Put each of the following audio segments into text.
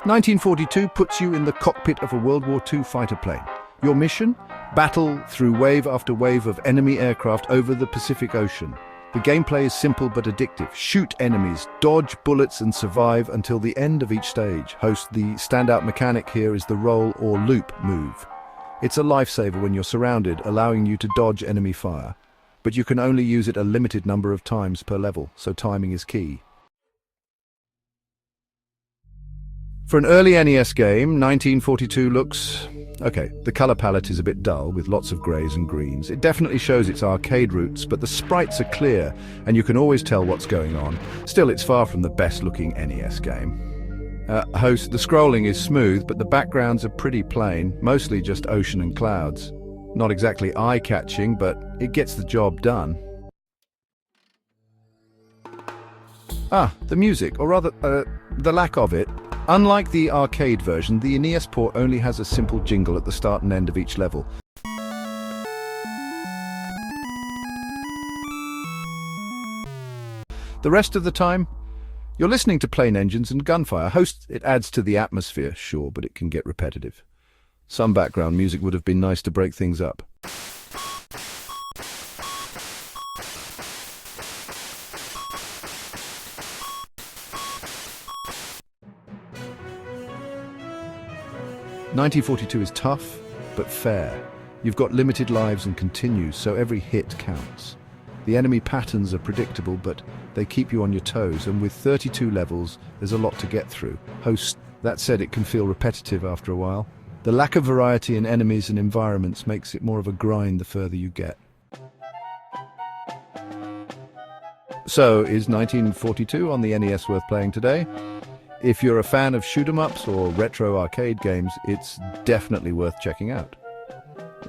1942 puts you in the cockpit of a World War II fighter plane. Your mission? Battle through wave after wave of enemy aircraft over the Pacific Ocean. The gameplay is simple but addictive. Shoot enemies, dodge bullets and survive until the end of each stage. The standout mechanic here is the roll or loop move. It's a lifesaver when you're surrounded, allowing you to dodge enemy fire. But you can only use it a limited number of times per level, so timing is key. For an early NES game, 1942 looks... okay, the color palette is a bit dull, with lots of greys and greens. It definitely shows its arcade roots, but the sprites are clear, and you can always tell what's going on. Still, it's far from the best-looking NES game. The scrolling is smooth, but the backgrounds are pretty plain, mostly just ocean and clouds. Not exactly eye-catching, but it gets the job done. The music, or rather, the lack of it. Unlike the arcade version, the NES port only has a simple jingle at the start and end of each level. The rest of the time, you're listening to plane engines and gunfire. It adds to the atmosphere, sure, but it can get repetitive. Some background music would have been nice to break things up. "1942 is tough, but fair. You've got limited lives and continues, so every hit counts. The enemy patterns are predictable, but they keep you on your toes, and with 32 levels, there's a lot to get through. That said, it can feel repetitive after a while. The lack of variety in enemies and environments makes it more of a grind the further you get." So, is 1942 on the NES worth playing today? If you're a fan of shoot-'em-ups or retro arcade games, it's definitely worth checking out.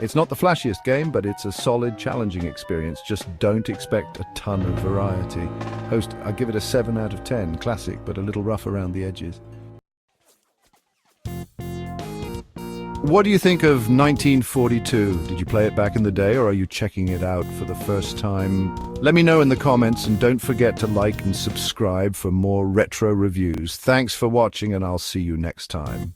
It's not the flashiest game, but it's a solid, challenging experience. Just don't expect a ton of variety. I give it a 7 out of 10. Classic, but a little rough around the edges. What do you think of 1942? Did you play it back in the day, or are you checking it out for the first time? Let me know in the comments, and don't forget to like and subscribe for more retro reviews. Thanks for watching, and I'll see you next time.